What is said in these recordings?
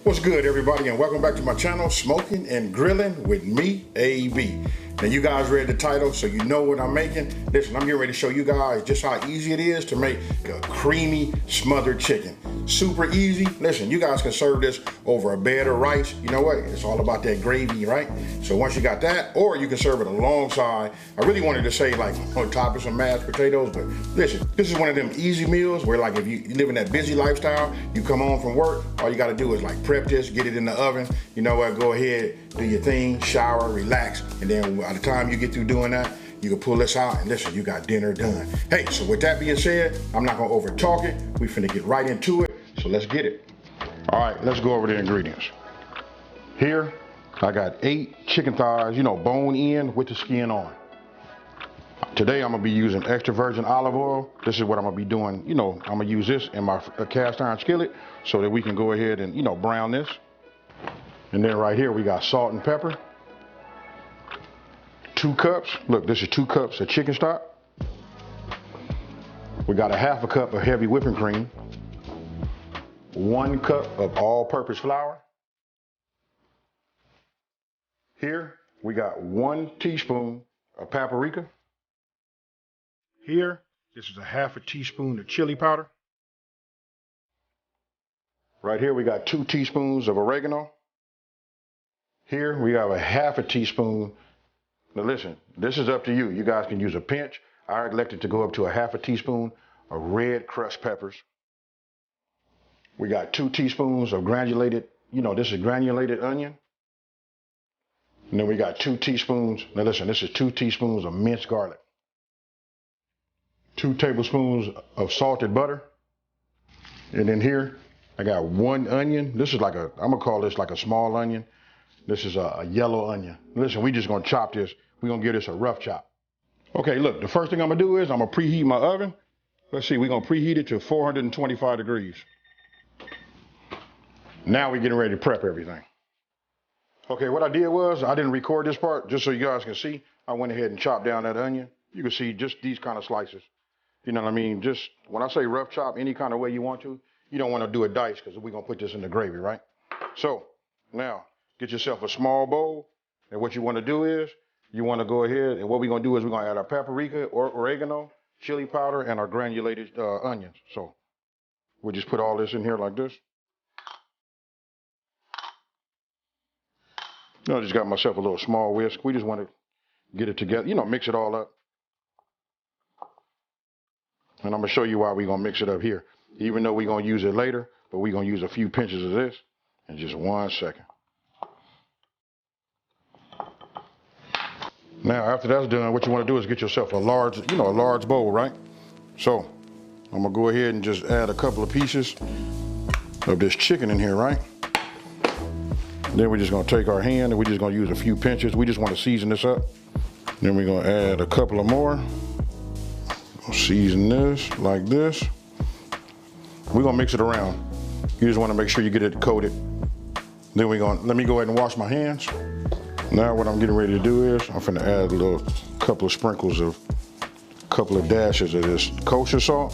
What's good, everybody, and welcome back to my channel, Smoking and Grilling with me, AB. Now, you guys read the title, so you know what I'm making. Listen, I'm getting ready to show you guys just how easy it is to make a creamy smothered chicken. Super easy. Listen, you guys can serve this over a bed of rice. You know what? It's all about that gravy, right? So once you got that, or you can serve it alongside. I really wanted to say like on top of some mashed potatoes, but listen, this is one of them easy meals where like if you live in that busy lifestyle, you come home from work, all you got to do is like prep this, get it in the oven. You know what? Go ahead, do your thing, shower, relax, and then by the time you get through doing that, you can pull this out and listen, you got dinner done. Hey, so with that being said, I'm not gonna over talk it. We finna get right into it, so let's get it. All right, let's go over the ingredients. Here, I got 8 chicken thighs, bone in with the skin on. Today, I'm gonna be using extra virgin olive oil. This is what I'm gonna be doing. I'm gonna use this in my cast iron skillet so that we can go ahead and, brown this. And then right here, we got salt and pepper. 2 cups, look, this is 2 cups of chicken stock. We got a half a cup of heavy whipping cream. 1 cup of all-purpose flour. Here, we got 1 teaspoon of paprika. Here, this is a half a teaspoon of chili powder. Right here, we got 2 teaspoons of oregano. Here, we have a half a teaspoon. Now listen, this is up to you. You guys can use a pinch. I elected to go up to a half a teaspoon of red crushed peppers. We got 2 teaspoons of granulated, this is granulated onion. And then we got 2 teaspoons, now listen, this is 2 teaspoons of minced garlic. 2 tablespoons of salted butter. And then here, I got 1 onion. This is like I'm gonna call this like a small onion. This is a yellow onion. Listen, we just gonna chop this. We're gonna give this a rough chop. Okay, look, the first thing I'm gonna do is I'm gonna preheat my oven. Let's see, we're gonna preheat it to 425 degrees. Now we're getting ready to prep everything. Okay, what I did was, I didn't record this part, just so you guys can see. I went ahead and chopped down that onion. You can see just these kind of slices. You know what I mean? Just, when I say rough chop, any kind of way you want to, you don't wanna do a dice, because we're gonna put this in the gravy, right? So, now, get yourself a small bowl, and what you wanna do is, you wanna go ahead, and what we're gonna do is we're gonna add our paprika, or oregano, chili powder, and our granulated onions. So, we'll just put all this in here like this. I just got myself a little small whisk. We just wanna get it together, mix it all up. And I'm gonna show you why we're gonna mix it up here. Even though we're gonna use it later, but we're gonna use a few pinches of this in just 1 second. Now, after that's done, what you want to do is get yourself a large, a large bowl, right? So, I'm gonna go ahead and just add a couple of pieces of this chicken in here, right? Then we're just gonna take our hand and we're just gonna use a few pinches. We just want to season this up. Then we're gonna add a couple of more. Season this like this. We're gonna mix it around. You just want to make sure you get it coated. Then let me go ahead and wash my hands. Now what I'm getting ready to do is I'm finna add a couple of dashes of this kosher salt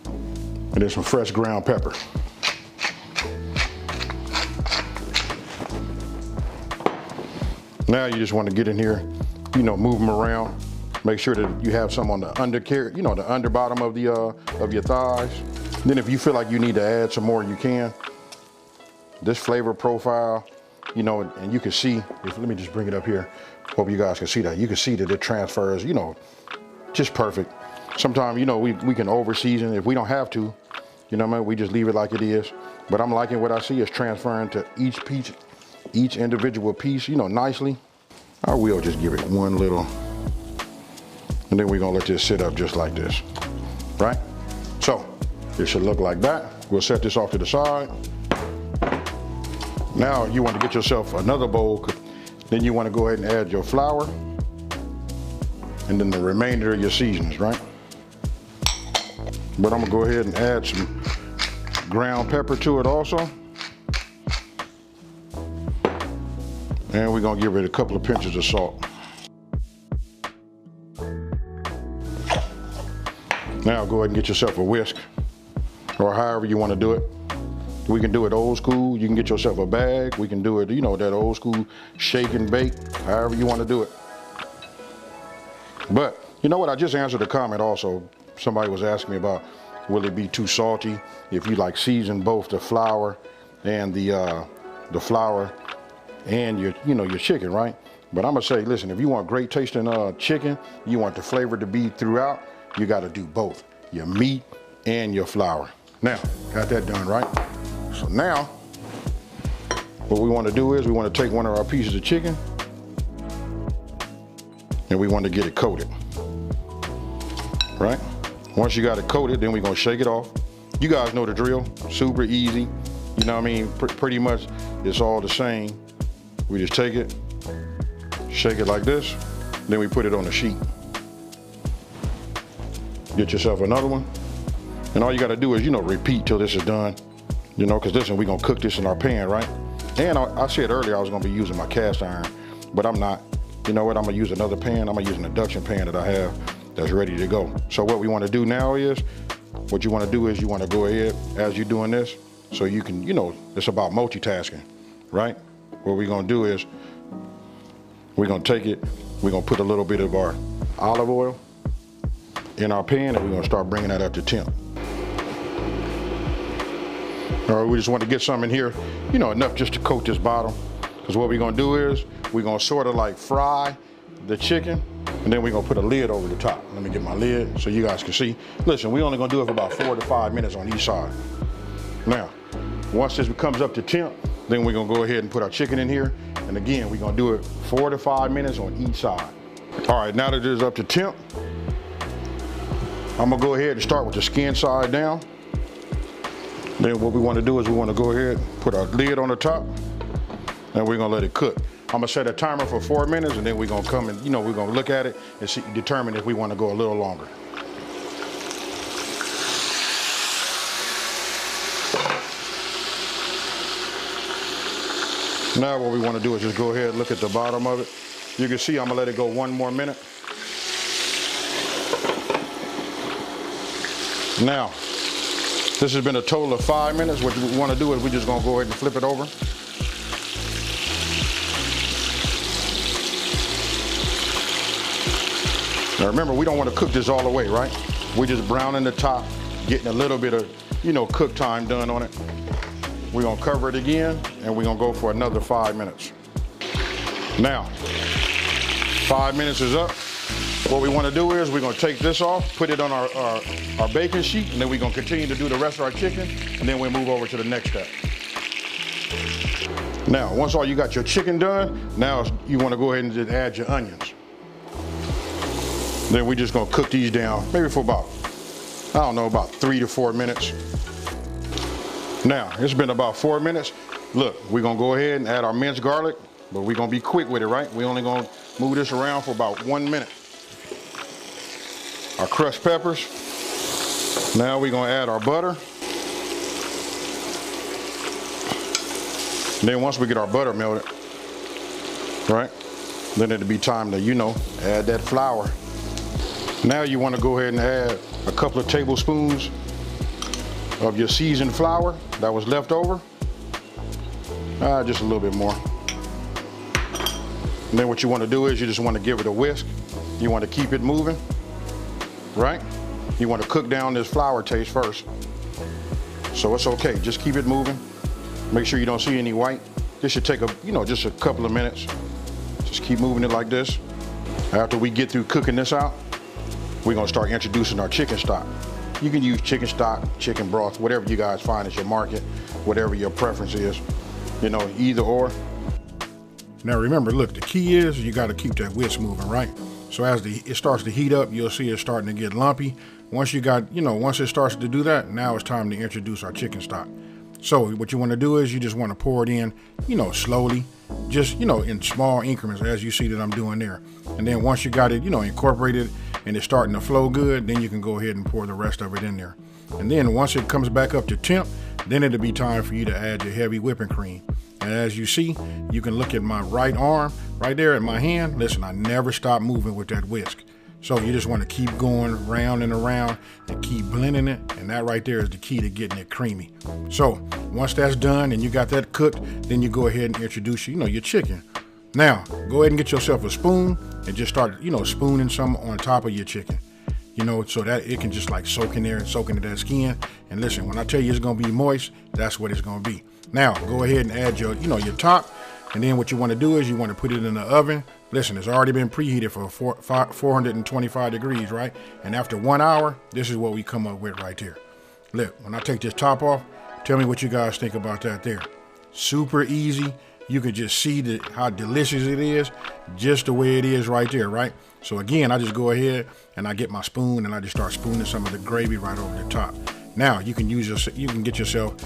and then some fresh ground pepper. Now you just want to get in here, move them around. Make sure that you have some on the the under bottom of your thighs. Then if you feel like you need to add some more, you can. This flavor profile, and you can see, let me just bring it up here. Hope you guys can see that. You can see that it transfers, just perfect. Sometimes, we can over season if we don't have to, we just leave it like it is. But I'm liking what I see is transferring to each individual piece, nicely. I will just give it one little, and then we're gonna let this sit up just like this, right? So, it should look like that. We'll set this off to the side. Now you want to get yourself another bowl. Then you want to go ahead and add your flour and then the remainder of your seasonings, right? But I'm gonna go ahead and add some ground pepper to it also. And we're gonna give it a couple of pinches of salt. Now go ahead and get yourself a whisk or however you want to do it. We can do it old school. You can get yourself a bag. We can do it, you know, that old school shake and bake, however you want to do it. But you know what? I just answered a comment also. Somebody was asking me about, will it be too salty if you like season both the flour and the flour and your chicken, right? But I'm gonna say, listen, if you want great tasting chicken, you want the flavor to be throughout, you got to do both, your meat and your flour. Now, got that done, right? So now, what we want to do is we want to take one of our pieces of chicken and we want to get it coated, right? Once you got it coated, then we're gonna shake it off. You guys know the drill, super easy. You know what I mean? Pretty much it's all the same. We just take it, shake it like this, then we put it on the sheet. Get yourself another one. And all you gotta do is, you know, repeat till this is done. You know, cause listen, we're gonna cook this in our pan, right? And I said earlier I was gonna be using my cast iron, but I'm not. You know what, I'm gonna use another pan. I'm gonna use an induction pan that I have that's ready to go. So what we wanna do now is, what you wanna do is you wanna go ahead as you're doing this, so you can, you know, it's about multitasking, right? What we're gonna do is, we're gonna take it, we're gonna put a little bit of our olive oil in our pan and we're gonna start bringing that up to temp. All right, we just want to get some in here, you know, enough just to coat this bottom. Because what we're gonna do is, we're gonna sort of like fry the chicken and then we're gonna put a lid over the top. Let me get my lid so you guys can see. Listen, we're only gonna do it for about 4 to 5 minutes on each side. Now, once this comes up to temp, then we're gonna go ahead and put our chicken in here. And again, we're gonna do it 4 to 5 minutes on each side. All right, now that it is up to temp, I'm gonna go ahead and start with the skin side down. Then what we wanna do is we wanna go ahead, put our lid on the top, and we're gonna let it cook. I'm gonna set a timer for 4 minutes, and then we're gonna come and, you know, we're gonna look at it and see, determine if we wanna go a little longer. Now what we wanna do is just go ahead and look at the bottom of it. You can see I'm gonna let it go 1 more minute. Now, this has been a total of 5 minutes. What we want to do is we're just going to go ahead and flip it over. Now remember, we don't want to cook this all the way, right? We're just browning the top, getting a little bit of, you know, cook time done on it. We're going to cover it again, and we're going to go for another 5 minutes. Now, 5 minutes is up. What we want to do is we're going to take this off, put it on our baking sheet, and then we're going to continue to do the rest of our chicken, and then we'll move over to the next step. Now, once all you got your chicken done, now you want to go ahead and just add your onions. Then we're just going to cook these down, maybe for about, I don't know, about 3 to 4 minutes. Now, it's been about 4 minutes. Look, we're going to go ahead and add our minced garlic, but we're going to be quick with it, right? We're only going to move this around for about 1 minute. Our crushed peppers. Now we're gonna add our butter. And then once we get our butter melted, right, then it'll be time to, you know, add that flour. Now you wanna go ahead and add a couple of tablespoons of your seasoned flour that was left over. Just a little bit more. And then what you wanna do is you just wanna give it a whisk. You wanna keep it moving. Right? You want to cook down this flour taste first. So it's okay, just keep it moving. Make sure you don't see any white. This should take just a couple of minutes. Just keep moving it like this. After we get through cooking this out, we're gonna start introducing our chicken stock. You can use chicken stock, chicken broth, whatever you guys find at your market, whatever your preference is, you know, either or. Now remember, look, the key is you gotta keep that whisk moving, right? So as it starts to heat up, you'll see it starting to get lumpy. Once once it starts to do that, now it's time to introduce our chicken stock. So what you want to do is you just want to pour it in, you know, slowly, just, you know, in small increments as you see that I'm doing there. And then once you got it, you know, incorporated and it's starting to flow good, then you can go ahead and pour the rest of it in there. And then once it comes back up to temp, then it'll be time for you to add your heavy whipping cream. And as you see, you can look at my right arm, right there at my hand. Listen, I never stop moving with that whisk. So you just want to keep going round and around and keep blending it. And that right there is the key to getting it creamy. So Once that's done and you got that cooked, then you go ahead and introduce, your chicken. Now, go ahead and get yourself a spoon and just start, spooning some on top of your chicken. So that it can just like soak in there and soak into that skin. And listen, when I tell you it's gonna be moist, that's what it's gonna be. Now, go ahead and add your, your top. And then what you wanna do is you wanna put it in the oven. Listen, it's already been preheated for 425 degrees, right? And after 1 hour, this is what we come up with right there. Look, when I take this top off, tell me what you guys think about that there. Super easy. You can just see how delicious it is, just the way it is right there, right? So again, I just go ahead and I get my spoon and I just start spooning some of the gravy right over the top. Now you can get yourself,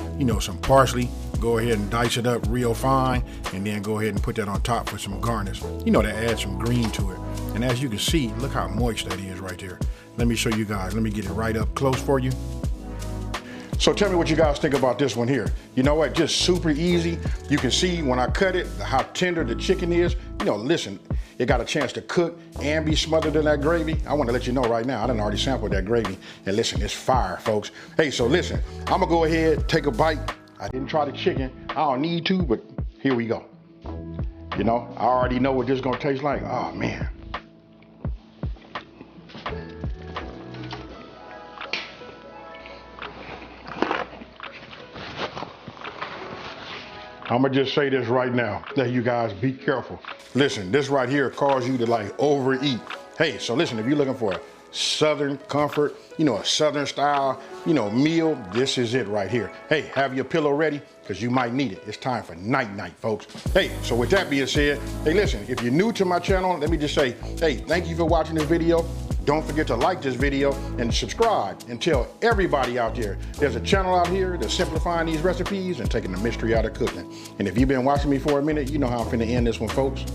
some parsley. Go ahead and dice it up real fine, and then go ahead and put that on top for some garnish. To add some green to it. And as you can see, look how moist that is right there. Let me show you guys. Let me get it right up close for you. So tell me what you guys think about this one here. You know what, just super easy. You can see when I cut it, how tender the chicken is. Listen, it got a chance to cook and be smothered in that gravy. I want to let you know right now, I done already sampled that gravy. And listen, it's fire, folks. Hey, so listen, I'm gonna go ahead, take a bite. I didn't try the chicken. I don't need to, but here we go. I already know what this is gonna taste like. Oh, man. I'm gonna just say this right now, that you guys be careful. Listen, this right here causes you to like overeat. Hey, so listen, if you're looking for a Southern comfort, a Southern style, meal, this is it right here. Hey, have your pillow ready, because you might need it. It's time for night-night, folks. Hey, so with that being said, hey, listen, if you're new to my channel, let me just say, hey, thank you for watching this video. Don't forget to like this video and subscribe, and tell everybody out there there's a channel out here that's simplifying these recipes and taking the mystery out of cooking. And if you've been watching me for a minute, you know how I'm finna end this one, folks.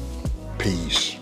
Peace.